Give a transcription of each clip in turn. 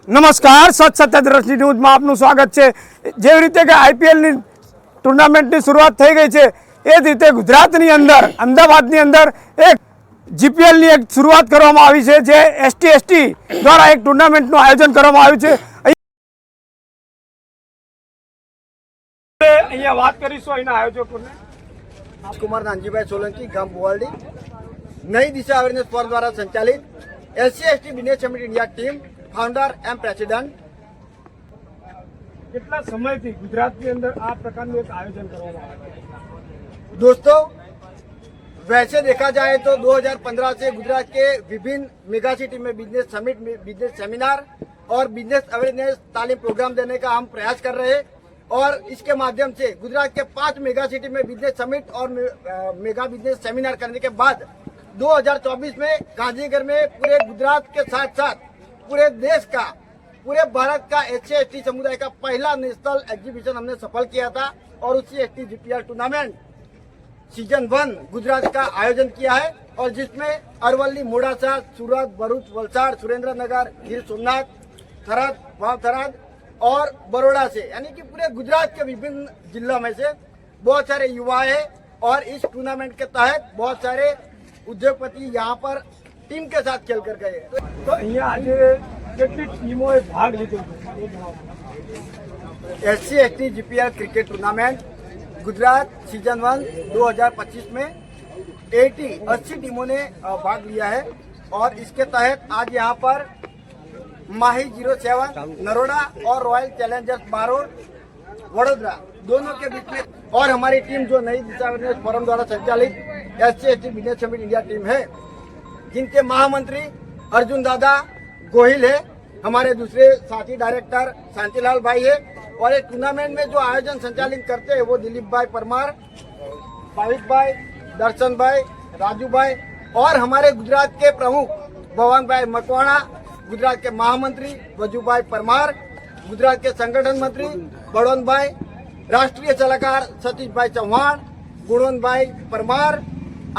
નમસ્કાર, સત્ય દ્રષ્ટિ ન્યૂઝમાં આપનું સ્વાગત છે। જેવી રીતે કે આઈપીએલની ટુર્નામેન્ટની શરૂઆત થઈ ગઈ છે, એ જ રીતે ગુજરાતની અંદર અમદાવાદની અંદર એક જીપીએલની એક શરૂઆત કરવામાં આવી છે, જે એસટી દ્વારા એક ટુર્નામેન્ટનું આયોજન કરવામાં આવ્યું છે। અહીંયા વાત કરીશું અહીંના આયોજકોને। कुमार नानजीभाई सोलंकी गाम बुवालडी नई दिशा अवेयरनेस फोरम द्वारा संचालित SC/ST business summit India team founder M president. કેટલા સમયથી ગુજરાતની અંદર આ પ્રકારનું એક આયોજન કરવામાં આવે છે? दोस्तों, वैसे देखा जाए तो 2015 से गुजरात के विभिन्न मेगा सिटी में बिजनेस समिट, बिजनेस सेमिनार और बिजनेस अवेयरनेस तालीम प्रोग्राम देने का हम प्रयास कर रहे हैं और इसके माध्यम से गुजरात के 5 मेगा सिटी में बिजनेस समिट और मेगा बिजनेस सेमिनार करने के बाद 2024 में गांधीनगर में पूरे गुजरात के साथ साथ पूरे देश का, पूरे भारत का SC/ST समुदाय का पहला नेशनल एग्जीबिशन हमने सफल किया था और उसी ST GPL tournament season 1 Gujarat का आयोजन किया है और जिसमें अरवली, मोडासा, सूरत, भरूच, वलसाड़, सुरेंद्रनगर, गिर सोमनाथ, थराद, वाव थराद और बड़ौदा से, यानी कि पूरे गुजरात के विभिन्न जिलों में से बहुत सारे युवा है और इस टूर्नामेंट के तहत बहुत सारे उद्योगपति यहाँ पर टीम के साथ खेल कर गए। तो અહીંયા આજે કેટલી ટીમોએ ભાગ લીધો છે? SC/ST GPL cricket tournament Gujarat season 1 2025 में 80 टीमों ने भाग लिया है और इसके तहत आज यहाँ पर माही 07 नरोड़ा और रॉयल चैलेंजर्स बारोड वडोदरा दोनों के बीच में और हमारी टीम जो नई दिशा अवेयरनेस फोरम द्वारा संचालित SC/ST business summit India team है, जिनके महामंत्री अर्जुन दादा गोहिल है, हमारे दूसरे साथी डायरेक्टर शांतिलाल भाई है और इस टूर्नामेंट में जो आयोजन संचालित करते हैं वो दिलीप भाई परमार, भाविक भाई, दर्शन भाई, राजू भाई और हमारे गुजरात के प्रमुख भवन भाई मकवाणा, गुजरात के महामंत्री वजूभाई परमार, गुजरात के संगठन मंत्री बड़ौन भाई, राष्ट्रीय सलाहकार सतीश भाई चौहान, गुणवंत भाई परमार,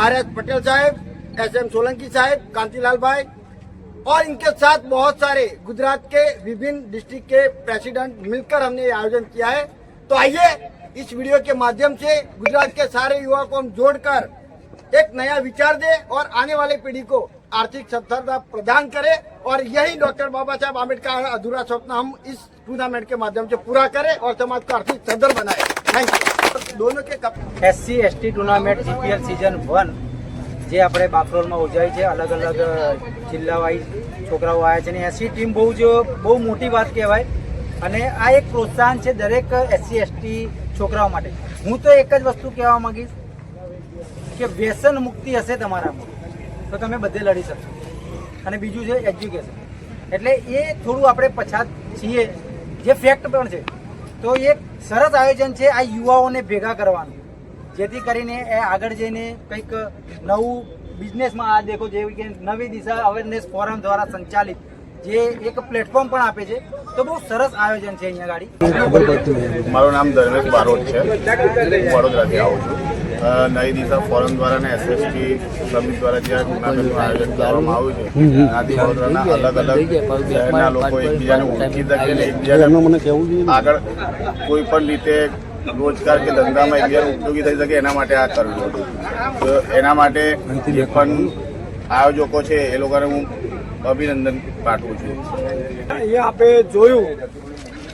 RS पटेल साहब, SM सोलंकी साहब, कांतिलाल भाई और इनके साथ बहुत सारे गुजरात के विभिन्न डिस्ट्रिक्ट के प्रेसिडेंट मिलकर हमने ये आयोजन किया है। तो आइए इस वीडियो के माध्यम से गुजरात के सारे युवाओं को हम जोड़कर एक नया विचार दे और आने वाली पीढ़ी को आर्थिक सद्धरता प्रदान करे और यही डॉक्टर बाबा साहब आम्बेडकर अधूरा स्वप्न हम इस टूर्नामेंट के माध्यम से पूरा करें और समाज को आर्थिक सद्धर बनाए। Thank you. दोनों के SC/ST टूर्नामेंट GPL सीजन 1 જે આપણે બાફરોલમાં યોજાઈ છે, અલગ અલગ જિલ્લા વાઇઝ છોકરાઓ આવ્યા છે અને એસી ટીમ બહુ મોટી વાત કહેવાય અને આ એક પ્રોત્સાહન છે દરેક SC/ST છોકરાઓ માટે। હું તો એક જ વસ્તુ કહેવા માંગીશ કે વ્યસન મુક્તિ હશે તમારામાં તો તમે બધે લડી શકશો અને બીજું છે એજ્યુકેશન। એટલે એ થોડું આપણે પછાત છીએ, જે ફેક્ટ પણ છે। તો એક સરસ આયોજન છે આ યુવાઓને ભેગા કરવાનું, જેથી કરીને એ આગળ જઈને કંઈક નવું બિઝનેસમાં આ દેખો જેવી કે નવી દિશા અવેરનેસ ફોરમ દ્વારા સંચાલિત જે એક પ્લેટફોર્મ પણ આપે છે। તો બહુ સરસ આયોજન છે અહીંયા ગાડી। મારું નામ ધર્મેશ બારોટ છે, હું વડોદરાથી આવું છું। નઈ દિશા ફોરમ દ્વારા ને SC/ST સમિટ દ્વારા જે ટુર્નામેન્ટનું આયોજન કરવામાં આવ્યું છે, આથી વડોદરાના અલગ અલગ શહેરના લોકો એકબીજાને ઓળખી શકે ને એકબીજાને આગળ કોઈ પણ રીતે રોજગાર કે ધંધામાં એકબીજાને ઉપયોગી થઈ શકે એના માટે આ કરવું હતું। તો એના માટે જે પણ આયોજકો છે એ લોકોને હું અભિનંદન પાઠવું છું। અહીંયા આપણે જોયું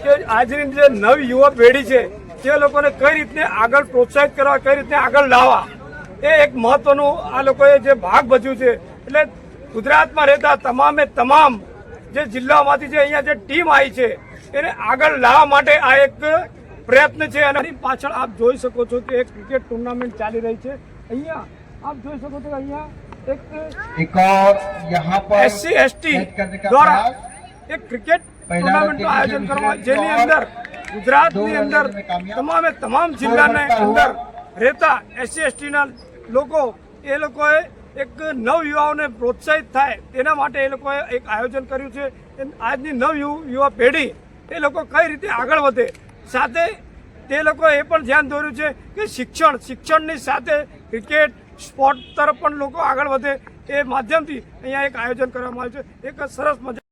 કે આજની જે નવી યુવા પેઢી છે તે લોકોને કઈ રીતે આગળ પ્રોત્સાહિત કરવા, કઈ રીતે આગળ લાવવા, એ એક મહત્વનું આ લોકોએ જે ભાગ ભજવ્યું છે। એટલે ગુજરાતમાં રહેતા તમામે તમામ જે જિલ્લાઓમાંથી જે અહીંયા જે ટીમ આવી છે એને આગળ લાવવા માટે આ એક પ્રયત્ન છે। અને પાછળ આપ જોઈ શકો છો કે એક ક્રિકેટ ટુર્નામેન્ટ ચાલી રહી છે। અહીંયા આપ જોઈ શકો છો કે અહીંયા એક SC/ST દ્વારા એક ક્રિકેટ ટુર્નામેન્ટનું આયોજન કરવામાં, જેની અંદર ગુજરાતની અંદર તમામે તમામ જિલ્લાને અંદર રહેતા SC/ST ના લોકો એ લોકોએ એક નવ યુવાઓને પ્રોત્સાહિત થાય તેના માટે એ લોકોએ એક આયોજન કર્યું છે। આજની નવ યુવા પેઢી એ લોકો કઈ રીતે આગળ વધે, સાથે તે લોકોએ એ પણ ધ્યાન દોર્યું છે કે શિક્ષણની સાથે ક્રિકેટ સ્પોર્ટ તરફ પણ લોકો આગળ વધે એ માધ્યમથી અહીંયા એક આયોજન કરવામાં આવ્યું છે। એક સરસ મજા